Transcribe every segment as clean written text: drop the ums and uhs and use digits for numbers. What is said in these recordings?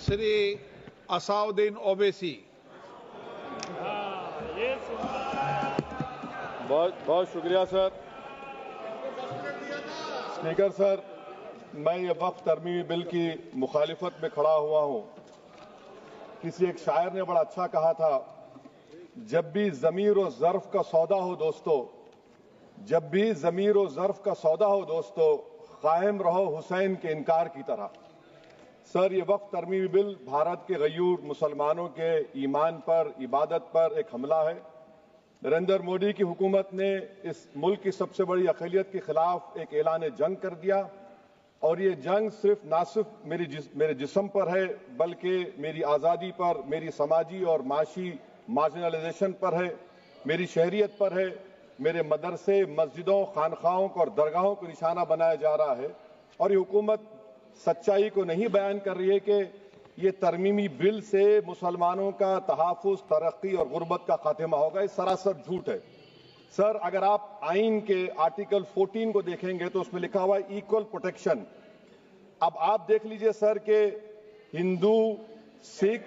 श्री असाउद्दीन ओवैसी। बहुत बहुत शुक्रिया सर। स्पीकर सर, मैं ये वक्फ तरमीमी बिल की मुखालिफत में खड़ा हुआ हूं। किसी एक शायर ने बड़ा अच्छा कहा था, जब भी ज़मीर और ज़र्फ का सौदा हो दोस्तों, जब भी ज़मीर और ज़र्फ का सौदा हो दोस्तों, कायम रहो हुसैन के इनकार की तरह। सर, ये वक्फ तरमीमी बिल भारत के गयूर मुसलमानों के ईमान पर, इबादत पर एक हमला है। नरेंद्र मोदी की हुकूमत ने इस मुल्क की सबसे बड़ी अक़लियत के खिलाफ एक ऐलान जंग कर दिया, और ये जंग सिर्फ मेरे जिस्म पर है, बल्कि मेरी आज़ादी पर, मेरी समाजी और माशी मार्जिनलाइजेशन पर है, मेरी शहरियत पर है, मेरे मदरसे, मस्जिदों, खानखाहों को और दरगाहों को निशाना बनाया जा रहा है। और ये हुकूमत सच्चाई को नहीं बयान कर रही है कि ये तरमीमी बिल से मुसलमानों का तहफ़्फ़ुज़, तरक्की और गुर्बत का खात्मा होगा। ये सरासर झूठ है। सर, अगर आप आइन के आर्टिकल 14 को देखेंगे तो उसमें लिखा हुआ है इक्वल प्रोटेक्शन। अब आप देख लीजिए सर कि हिंदू, सिख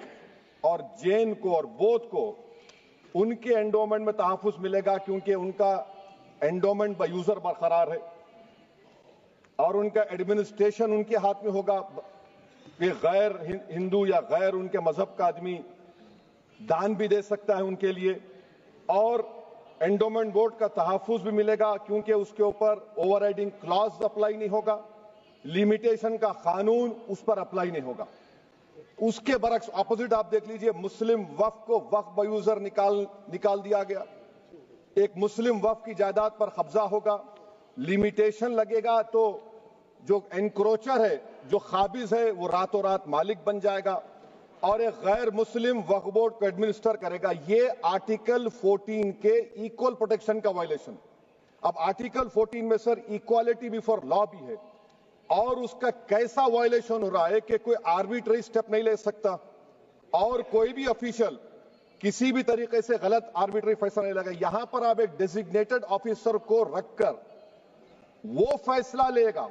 और जैन को और बौद्ध को उनके एंडोमेंट में तहफ़्फ़ुज़ मिलेगा, क्योंकि उनका एंडोमेंट बाय यूजर बरकरार है और उनका एडमिनिस्ट्रेशन उनके हाथ में होगा। कि गैर हिंदू या गैर उनके मजहब का आदमी दान भी दे सकता है उनके लिए, और एंडोमेंट बोर्ड का तहफ़्फ़ुज़ भी मिलेगा, क्योंकि उसके ऊपर ओवरराइडिंग क्लॉज अप्लाई नहीं होगा, लिमिटेशन का कानून उस पर अप्लाई नहीं होगा। उसके बरक्स ऑपोजिट आप देख लीजिए, मुस्लिम वक्फ को वक्फ बाय यूजर निकाल दिया गया। एक मुस्लिम वक्फ की जायदाद पर कब्जा होगा, लिमिटेशन लगेगा तो जो एनक्रोचर है, जो खाबिज है, वो रातों रात मालिक बन जाएगा और एक गैर मुस्लिम वक्फ बोर्ड को एडमिनिस्टर करेगा। ये आर्टिकल 14 के इक्वल प्रोटेक्शन का वायलेशन। अब आर्टिकल 14 में सर इक्वालिटी बिफोर लॉ भी है, और उसका कैसा वायलेशन हो रहा है कि कोई आर्बिट्ररी स्टेप नहीं ले सकता और कोई भी ऑफिशियल किसी भी तरीके से गलत आर्बिट्ररी फैसला नहीं लेगा। यहां पर आप एक डेजिग्नेटेड ऑफिसर को रखकर वो फैसला लेगा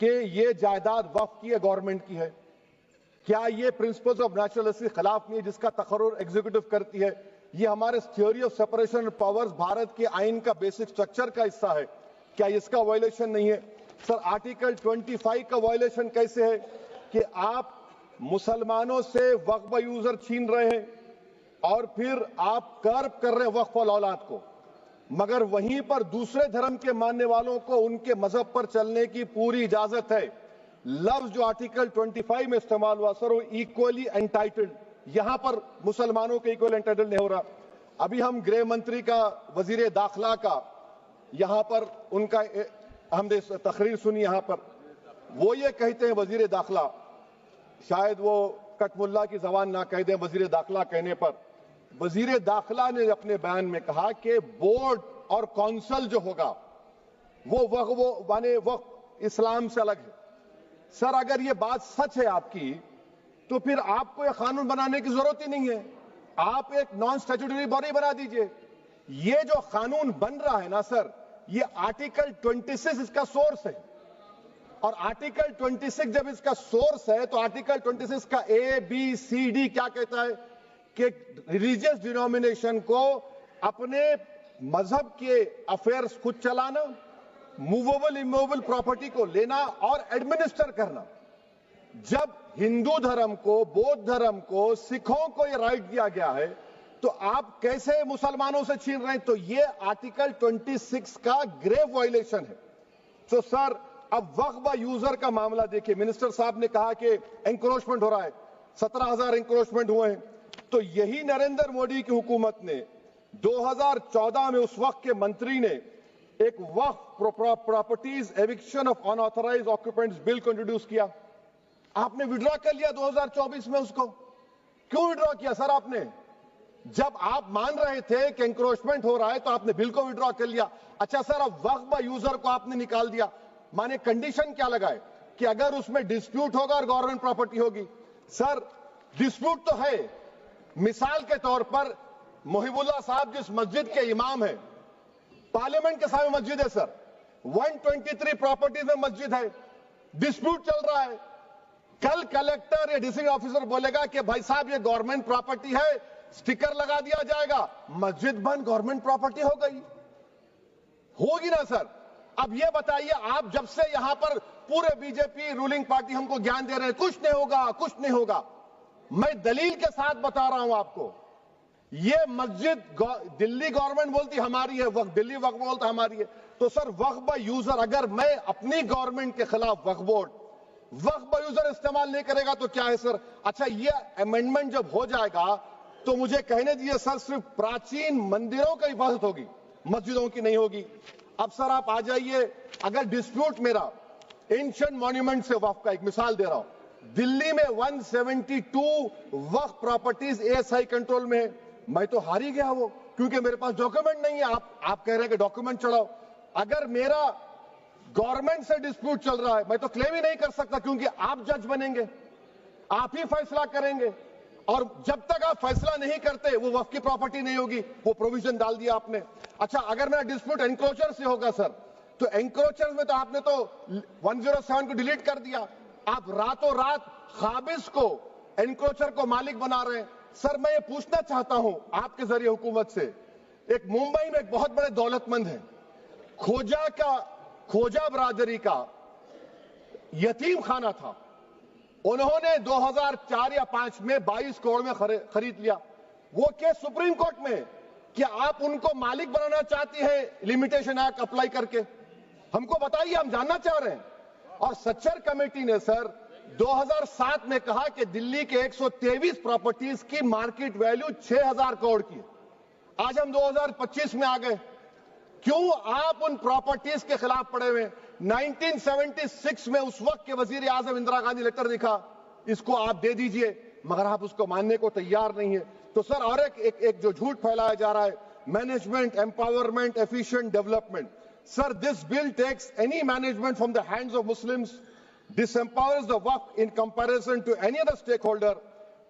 कि ये जायदाद वक्फ की है, गवर्नमेंट की है। क्या ये प्रिंसिपल्स ऑफ नेचुरल के खिलाफ नहीं है, जिसका तकर्रुर एग्जीक्यूटिव करती है? ये हमारे theory of separation of powers, Bharat के आइन का बेसिक स्ट्रक्चर का हिस्सा है। क्या इसका वायलेशन नहीं है? सर, आर्टिकल 25 का वायलेशन कैसे है कि आप मुसलमानों से वक्फ बाय यूजर छीन रहे हैं और फिर आप कर्ब कर रहे हैं वक्फ वाल औलाद को, मगर वहीं पर दूसरे धर्म के मानने वालों को उनके मजहब पर चलने की पूरी इजाजत है। लफ्ज जो आर्टिकल 25 में इस्तेमाल हुआ सर, वो इक्वली एंटाइटल्ड, यहां पर मुसलमानों के इक्वल एंटाइटल्ड नहीं हो रहा। अभी हम गृह मंत्री का, वजीर दाखिला का यहां पर उनका हमने तकरीर सुनी, यहां पर वो ये कहते हैं, वजीर दाखिला, शायद वो कटमुल्ला की जबान ना कह दें, वजीर दाखिला कहने पर वजीर दाखिला ने अपने बयान में कहा कि बोर्ड और काउंसिल जो होगा वो माने वक्फ इस्लाम से अलग है। सर, अगर ये बात सच है आपकी, तो फिर आपको यह कानून बनाने की जरूरत ही नहीं है। आप एक नॉन स्टैट्यूटरी बॉडी बना दीजिए। ये जो कानून बन रहा है ना सर, ये आर्टिकल 26 इसका सोर्स है, और आर्टिकल 26 जब इसका सोर्स है तो आर्टिकल 26 का ABCD क्या कहता है कि रिलीजियस डिनोमिनेशन को अपने मजहब के अफेयर्स खुद चलाना, मूवेबल इमूवेबल प्रॉपर्टी को लेना और एडमिनिस्टर करना। जब हिंदू धर्म को, बौद्ध धर्म को, सिखों को यह राइट दिया गया है, तो आप कैसे मुसलमानों से छीन रहे हैं? तो ये आर्टिकल 26 का ग्रेव वायलेशन है। तो सर, अब वक्फ बाय यूजर का मामला देखिए, मिनिस्टर साहब ने कहा कि एंक्रोचमेंट हो रहा है, 17,000 एंक्रोचमेंट हुए हैं। तो यही नरेंद्र मोदी की हुकूमत ने 2014 में उस वक्त के मंत्री ने एक Waqf properties eviction of unauthorised occupants bill को इंट्रोड्यूस किया। आपने विड्रॉ कर लिया 2024 में उसको। क्यों विड्रॉ किया सर आपने? जब आप मान रहे थे कि एंक्रोचमेंट हो रहा है तो आपने बिल को विड्रॉ कर लिया। अच्छा सर, अब वक्फ बाय यूजर को आपने निकाल दिया, माने कंडीशन क्या लगाए कि अगर उसमें डिस्प्यूट होगा और गवर्नमेंट प्रॉपर्टी होगी। सर, डिस्प्यूट तो है। मिसाल के तौर पर मोहिबुल्लाह साहब जिस मस्जिद के इमाम है, पार्लियामेंट के सामने मस्जिद है सर, 123 प्रॉपर्टीज में मस्जिद है, डिस्प्यूट चल रहा है। कल कलेक्टर या डिस्ट्रिक्ट ऑफिसर बोलेगा कि भाई साहब ये गवर्नमेंट प्रॉपर्टी है, स्टिकर लगा दिया जाएगा, मस्जिद बंद गवर्नमेंट प्रॉपर्टी हो गई, होगी ना सर। अब ये बताइए, आप जब से यहां पर पूरे बीजेपी रूलिंग पार्टी हमको ज्ञान दे रहे हैं कुछ नहीं होगा, कुछ नहीं होगा, मैं दलील के साथ बता रहा हूं आपको। ये मस्जिद दिल्ली गवर्नमेंट बोलती हमारी है, वक्फ दिल्ली वक्फ बोलता हमारी है, तो सर वक्फ बाय यूजर, अगर मैं अपनी गवर्नमेंट के खिलाफ वक्फ बोर्ड वक्फ बाय यूजर इस्तेमाल नहीं करेगा तो क्या है सर। अच्छा, ये अमेंडमेंट जब हो जाएगा तो मुझे कहने दीजिए सर, सिर्फ प्राचीन मंदिरों की हिफाजत होगी, मस्जिदों की नहीं होगी। अब सर आप आ जाइए, अगर डिस्प्यूट मेरा एंशिएंट मॉन्यूमेंट से वक्फ का, एक मिसाल दे रहा हूं, दिल्ली में 172 वक्फ प्रॉपर्टीज एएसआई कंट्रोल में है, मैं तो हार ही गया वो, क्योंकि मेरे पास डॉक्यूमेंट नहीं है। आप कह रहे हैं कि डॉक्यूमेंट चढ़ाओ, अगर मेरा गवर्नमेंट से डिस्प्यूट चल रहा है मैं तो क्लेम ही नहीं कर सकता, क्योंकि आप जज बनेंगे, आप ही फैसला करेंगे, और जब तक आप फैसला नहीं करते वो वक्फ की प्रॉपर्टी नहीं होगी, वो प्रोविजन डाल दिया आपने। अच्छा, अगर मेरा डिस्प्यूट एनक्रोचर से होगा सर, तो एनक्रोचर में तो आपने तो 107 को डिलीट कर दिया, आप रातों रात खाबिज को, एनक्रोचर को मालिक बना रहे हैं। सर मैं ये पूछना चाहता हूं आपके जरिए हुकूमत से, एक मुंबई में एक बहुत बड़े दौलतमंद है, खोजा बरादरी का यतीम खाना था, उन्होंने 2004 या 5 में 22 करोड़ में खरीद लिया। वो केस सुप्रीम कोर्ट में कि आप उनको मालिक बनाना चाहती है लिमिटेशन एक्ट अप्लाई करके, हमको बताइए, हम जानना चाह रहे हैं। और सच्चर कमेटी ने सर 2007 में कहा कि दिल्ली के 123 प्रॉपर्टीज की मार्केट वैल्यू 6000 करोड़ की। आज हम 2025 में आ गए, क्यों आप उन प्रॉपर्टीज के खिलाफ पड़े हुए? 1976 में उस वक्त के वजीर आजम इंदिरा गांधी लेटर लिखा, इसको आप दे दीजिए, मगर आप उसको मानने को तैयार नहीं है। तो सर और एक जो झूठ फैलाया जा रहा है, management empowerment efficient development, sir this bill takes any management from the hands of Muslims, disempowers the waqf in comparison to any other stakeholder,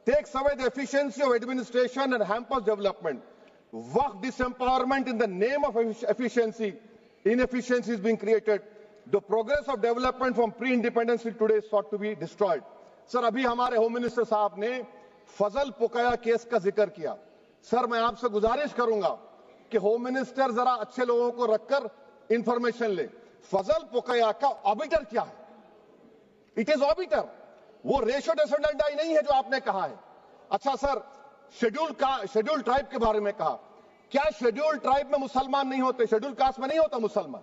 takes away the efficiency of administration and hampers development. Waqf disempowerment in the name of efficiency, inefficiency is being created. The progress of development from pre-independence till today is sought to be destroyed. Sir अभी हमारे home minister साहब ने फजल पुकाया case का जिक्र किया। Sir मैं आपसे गुजारिश करूंगा कि होम मिनिस्टर जरा अच्छे लोगों को रखकर इंफॉर्मेशन ले। फजल पुकाया का ऑबिटर क्या है? इट इज ऑबिटर, वो रेशो डेसिडेंडाई नहीं है जो आपने कहा है। अच्छा सर, शेड्यूल ट्राइब के बारे में कहा, क्या शेड्यूल ट्राइब में मुसलमान नहीं होते? शेड्यूल कास्ट में नहीं होता मुसलमान,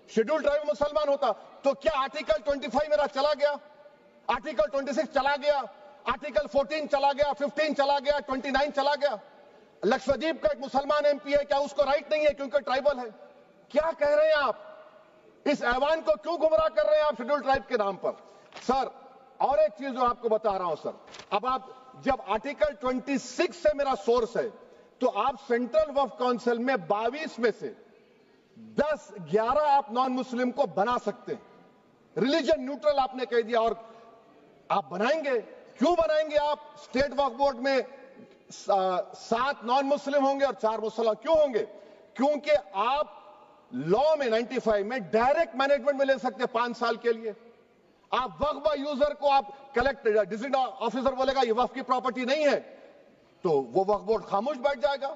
शेड्यूल ट्राइब में मुसलमान होता। तो क्या आर्टिकल 25 मेरा चला गया, आर्टिकल 26 चला गया, आर्टिकल 14 चला गया, 15 चला गया, 29 चला गया? लक्षद्वीप का एक मुसलमान एमपी है, क्या उसको राइट नहीं है क्योंकि ट्राइबल है? क्या कह रहे हैं आप? इस ऐवान को क्यों गुमराह कर रहे हैं आप शेड्यूल ट्राइब के नाम पर? सर और एक चीज जो आपको बता रहा हूं सर, अब आप जब आर्टिकल 26 से मेरा सोर्स है, तो आप सेंट्रल वक्फ काउंसिल में 22 में से 11 आप नॉन मुस्लिम को बना सकते हैं, रिलीजन न्यूट्रल आपने कह दिया, और आप बनाएंगे, क्यों बनाएंगे आप? स्टेट वक्फ बोर्ड में 7 नॉन मुस्लिम होंगे और 4 मुसलमान, क्यों होंगे? क्योंकि आप लॉ में 95 में डायरेक्ट मैनेजमेंट में ले सकते हैं 5 साल के लिए। आप वक्फ बाय यूजर को आप कलेक्टर डिस्ट्रिक्ट ऑफिसर बोलेगा ये वक्फ की प्रॉपर्टी नहीं है, तो वो वक्फ बोर्ड खामोश बैठ जाएगा,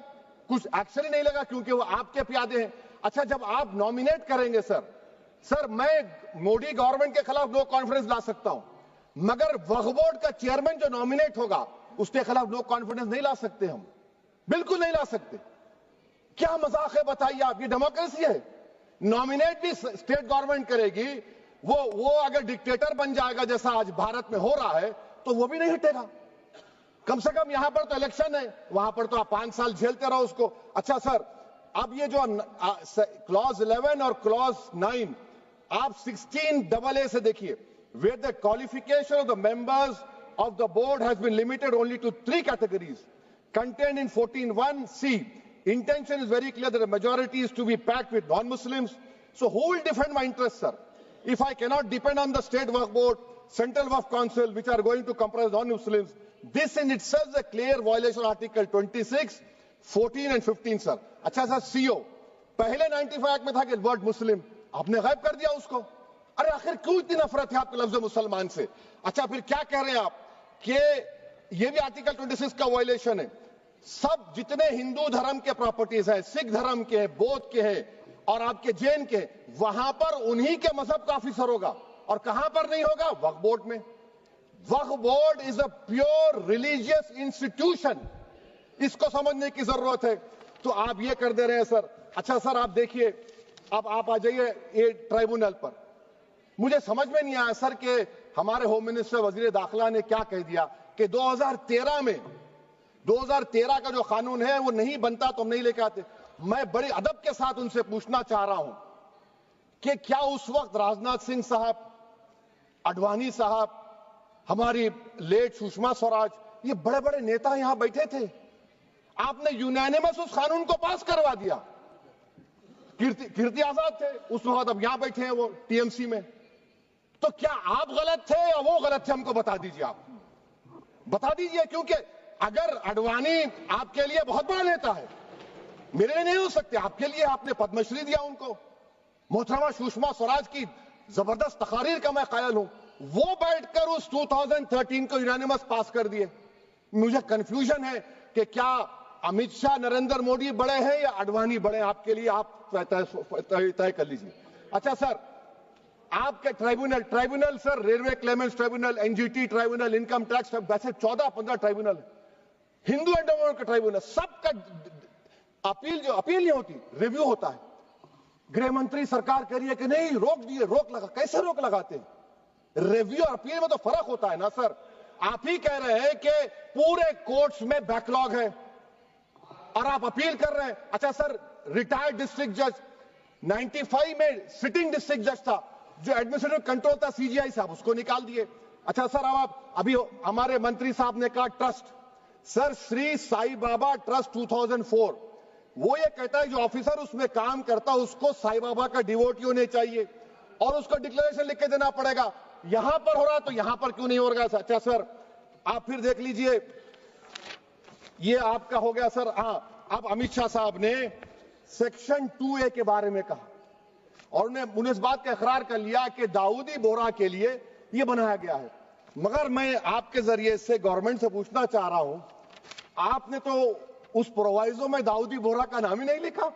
कुछ एक्शन ही नहीं लेगा, क्योंकि वो आपके प्यादे हैं। अच्छा, जब आप नॉमिनेट करेंगे सर मैं मोदी गवर्नमेंट के खिलाफ नो कॉन्फिडेंस ला सकता हूं, मगर वक्फ बोर्ड का चेयरमैन जो नॉमिनेट होगा उसके खिलाफ नो कॉन्फिडेंस नहीं ला सकते, हम बिल्कुल नहीं ला सकते। क्या मजाक है बताइए आप? ये डेमोक्रेसी है? नॉमिनेट भी स्टेट गवर्नमेंट करेगी, वो अगर डिक्टेटर बन जाएगा जैसा आज भारत में हो रहा है तो वो भी नहीं हटेगा। कम से कम यहां पर तो इलेक्शन है, वहां पर तो आप 5 साल झेलते रहो उसको। अच्छा सर, अब ये जो क्लॉज 11 और क्लॉज 9 आप 16AA से देखिए, where the qualification of the members of the board has been limited only to 3 categories contained in 14(1)(c). Intention is very clear that the majority is to be packed with non-Muslims. So who will defend my interests, sir? If I cannot depend on the state waqf board, central waqf council, which are going to comprise non-Muslims, this in itself is a clear violation of Article 26, 14 and 15, sir. अच्छा sir, CO पहले 95 act में था कि word मुस्लिम, आपने गायब कर दिया उसको। अरे आखिर क्यों इतनी नफरत है आपके लफ्ज मुसलमान से? अच्छा फिर क्या कह रहे हैं आप कि ये भी आर्टिकल 26 का वायलेशन है। सब जितने हिंदू धर्म के प्रॉपर्टीज हैं, सिख धर्म के हैं, बौद्ध के हैं और आपके जैन के, वहां पर उन्हीं के मजहब का ऑफिसर होगा। और कहां पर नहीं होगा? वक्फ बोर्ड में। Waqf board is a pure religious institution, इसको समझने की जरूरत है। तो आप ये कर दे रहे हैं सर। अच्छा सर आप देखिए, अब आप आ जाइए ये ट्राइब्यूनल पर। मुझे समझ में नहीं आया सर कि हमारे होम मिनिस्टर वजीर दाखिला ने क्या कह दिया कि 2013 का जो कानून है वो नहीं बनता तो हम नहीं लेके आते। मैं बड़े अदब के साथ उनसे पूछना चाह रहा हूं कि क्या उस वक्त राजनाथ सिंह साहब, अडवाणी साहब, हमारी लेट सुषमा स्वराज, ये बड़े बड़े नेता यहां बैठे थे? आपने यूनानिमस उस कानून को पास करवा दिया। कीर्ति आजाद थे उस वक्त, अब यहां बैठे हैं वो टीएमसी में। तो क्या आप गलत थे या वो गलत थे? हमको बता दीजिए, आप बता दीजिए। क्योंकि अगर अडवाणी आपके लिए बहुत बड़ा नेता है, मेरे लिए नहीं हो सकते, आपके लिए आपने पद्मश्री दिया उनको। मोहतरमा सुषमा स्वराज की जबरदस्त तकारीर का मैं कायल हूं। वो बैठकर उस 2013 को यूनानिमस पास कर दिए। मुझे कंफ्यूजन है कि क्या अमित शाह, नरेंद्र मोदी बड़े हैं या अडवाणी बड़े हैं? आपके लिए आप तय कर लीजिए। अच्छा सर, आपके tribunal sir, railway Clements tribunal, NGT tribunal, income tax, वैसे 14-15 ट्राइब्यूनल है। हिंदू एंडोमेंट का ट्राइब्यूनल, सबका अपील नहीं होती, रिव्यू होता है। गृह मंत्री सरकार कह रही है कि नहीं, रोक दिए, रोक लगा। कैसे रोक लगाते हैं? रिव्यू और अपील में तो फर्क होता है ना सर। आप ही कह रहे हैं कि पूरे कोर्ट्स में बैकलॉग है और आप अपील कर रहे हैं। अच्छा सर, रिटायर्ड डिस्ट्रिक्ट जज 95 में सिटिंग डिस्ट्रिक्ट जज था, जो एडमिनिस्ट्रेटिव कंट्रोल था सीजीआई साहब, उसको निकाल दिए। अच्छा सर, अब आप अभी हमारे मंत्री साहब ने कहा trust, sir Shri Sai Baba trust 2004, वो ये कहता है जो ऑफिसर उसमें काम करता उसको साई बाबा का डिवोटी होने चाहिए और उसको डिक्लेरेशन लिख के देना पड़ेगा। यहां पर हो रहा तो यहां पर क्यों नहीं हो रहा? अच्छा सर, आप फिर देख लीजिए, ये आपका हो गया सर। हाँ, अब अमित शाह साहब ने सेक्शन 2A के बारे में कहा और उन्होंने इस बात का इकरार कर लिया कि दाऊदी बोहरा के लिए यह बनाया गया है। मगर मैं आपके जरिए से गवर्नमेंट से पूछना चाह रहा हूं, आपने तो उस प्रोवाइजो में दाऊदी बोहरा का नाम ही नहीं लिखा।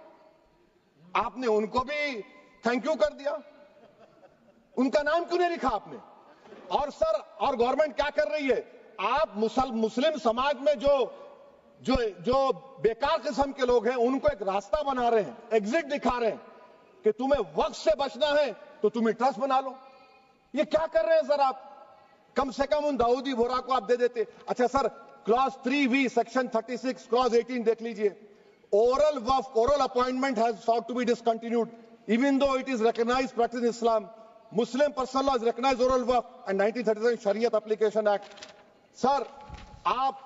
आपने उनको भी थैंक यू कर दिया, उनका नाम क्यों नहीं लिखा आपने? और सर, और गवर्नमेंट क्या कर रही है? आप मुस्लिम समाज में जो बेकार किस्म के लोग हैं उनको एक रास्ता बना रहे हैं, एग्जिट दिखा रहे हैं कि तुम्हें वक्त से बचना है तो तुम्हें ट्रस्ट बना लो। ये क्या कर रहे हैं सर आप? कम से कम उन दाऊदी बोहरा को आप दे देते। अच्छा sir, clause 3V section 36 clause 18 देख लीजिए। Oral Waqf, oral appointment has sought to be discontinued even though it is recognized practice in Islam. Muslim personal law has recognized oral waqf and 1937 Shariat Application Act. Sir आप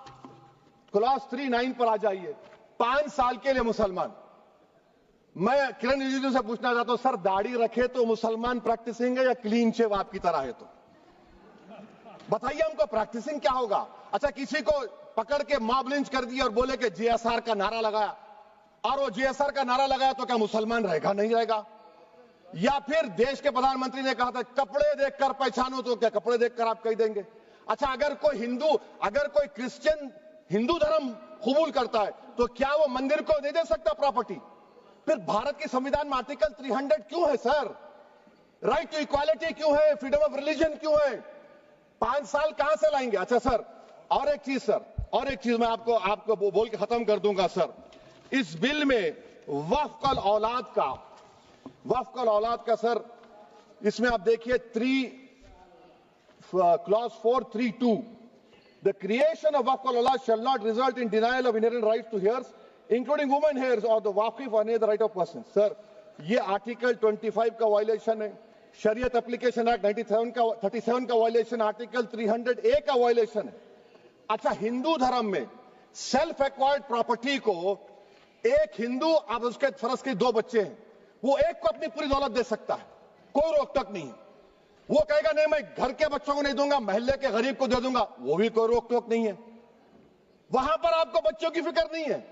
clause 39 पर आ जाइए। 5 साल के लिए मुसलमान। मैं किरण रिजिजू से पूछना चाहता हूं, सर दाढ़ी रखे तो मुसलमान प्रैक्टिसिंग है या क्लीन शेव आपकी तरह है? तो बताइए हमको, प्रैक्टिसिंग क्या होगा? अच्छा, किसी को पकड़ के मॉब लिंच कर दिया और बोले कि JSR का नारा लगाया, और वो JSR का नारा लगाया तो क्या मुसलमान रहेगा? नहीं रहेगा। या फिर देश के प्रधानमंत्री ने कहा था कपड़े देखकर पहचानो, तो क्या कपड़े देखकर आप कह देंगे? अच्छा, अगर कोई क्रिश्चियन हिंदू धर्म कबूल करता है तो क्या वो मंदिर को नहीं दे सकता प्रॉपर्टी? फिर भारत के संविधान में आर्टिकल 300 क्यों है सर? राइट टू इक्वालिटी क्यों है? फ्रीडम ऑफ रिलीजन क्यों है? 5 साल कहां से लाएंगे? अच्छा सर, और एक चीज सर, और एक चीज मैं आपको बोल के खत्म कर दूंगा सर। इस बिल में वक्फ औलाद का सर, इसमें आप देखिए clause 432, the creation of waqf al-awlad shall not result in denial of inherent rights to heirs, including women heirs or the waqif or any other right of person. Sir, ये article 25 का violation है, शरीयत application act 37 का violation, article 300A का violation है। अच्छा, हिंदू धर्म में सेल्फ एक्वायर्ड प्रॉपर्टी को एक हिंदू, अब उसके फर्ज के 2 बच्चे हैं, वो एक को अपनी पूरी दौलत दे सकता है, कोई रोक टोक नहीं है। वो कहेगा नहीं मैं घर के बच्चों को नहीं दूंगा, मोहल्ले के गरीब को दे दूंगा, वो भी कोई रोक टोक नहीं है। वहां पर आपको बच्चों की फिक्र नहीं है।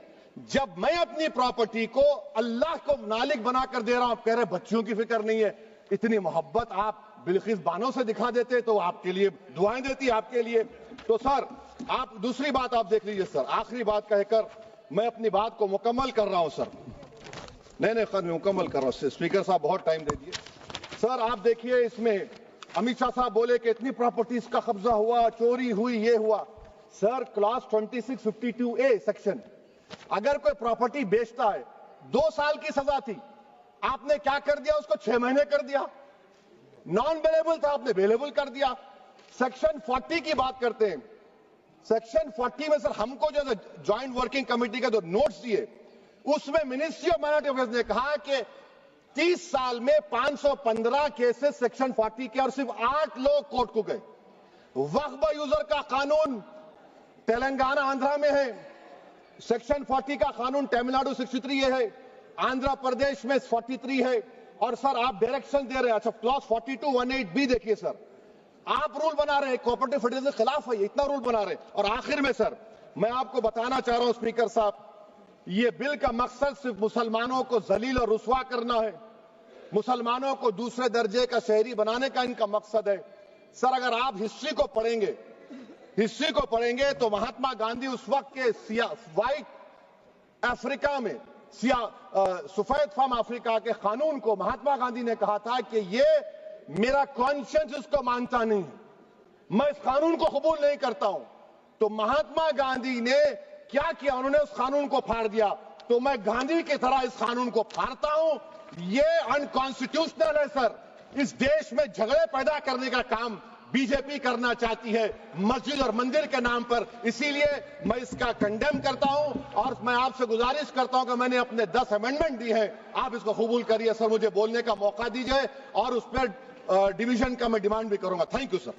जब मैं अपनी प्रॉपर्टी को अल्लाह को मालिक बनाकर दे रहा हूं, आप कह रहे बच्चों की फिक्र नहीं है। इतनी मोहब्बत आप बिल्किस बानो से दिखा देते तो आपके लिए दुआएं देती आपके लिए। तो सर आप दूसरी बात आप देख लीजिए सर, आखिरी बात कहकर मैं अपनी बात को मुकम्मल कर रहा हूं सर। नहीं खैर मैं मुकम्मल कर रहा हूं, स्पीकर साहब बहुत टाइम दे दिए। सर आप देखिए इसमें अमित शाह साहब बोले कि इतनी प्रॉपर्टीज का कब्जा हुआ, चोरी हुई, ये हुआ। सर क्लॉज 2652A सेक्शन, अगर कोई प्रॉपर्टी बेचता है 2 साल की सजा थी, आपने क्या कर दिया, उसको 6 महीने कर दिया। नॉन अवेलेबल था, आपने अवेलेबल कर दिया। सेक्शन 40 की बात करते हैं। सेक्शन 40 में सर हमको जो ज्वाइंट वर्किंग कमेटी के जो नोट्स दिए, उसमें मिनिस्ट्री ऑफ माइनॉरिटी अफेयर्स ने कहा कि 30 साल में 515 केसेस सेक्शन 40 के और सिर्फ 8 लोग कोर्ट को गए। वक्फ यूजर का कानून तेलंगाना आंध्रा में है, सेक्शन 40 का कानून तमिलनाडु 63 है, आंध्र प्रदेश में 43 है। और सर आप डायरेक्शन दे रहे हैं, अच्छा क्लॉज 4218B देखिए सर, आप रूल बना रहे हैं, कोऑपरेटिव फेडरलिज्म के खिलाफ है, इतना रूल बना रहे हैं। और आखिर में सर मैं आपको बताना चाह रहा हूं स्पीकर साहब, ये बिल का मकसद सिर्फ मुसलमानों को जलील और रुस्वा करना है, मुसलमानों को दूसरे दर्जे का शहरी बनाने का इनका मकसद है। सर अगर आप हिस्ट्री को पढ़ेंगे तो महात्मा गांधी उस वक्त के व्हाइट अफ्रीका में सफेद फार्म अफ्रीका के कानून को महात्मा गांधी ने कहा था कि ये मेरा कॉन्शियंस इसको मानता नहीं है, मैं इस कानून को कबूल नहीं करता हूं। तो महात्मा गांधी ने क्या किया, उन्होंने उस कानून को फाड़ दिया। तो मैं गांधी की तरह इस कानून को फाड़ता हूं। ये अनकॉन्स्टिट्यूशनल है सर। इस देश में झगड़े पैदा करने का काम बीजेपी करना चाहती है मस्जिद और मंदिर के नाम पर, इसीलिए मैं इसका कंडेम करता हूं। और मैं आपसे गुजारिश करता हूं कि मैंने अपने 10 अमेंडमेंट दी हैं, आप इसको कबूल करिए सर, मुझे बोलने का मौका दीजिए और उस पर डिवीजन का मैं डिमांड भी करूंगा। Thank you sir.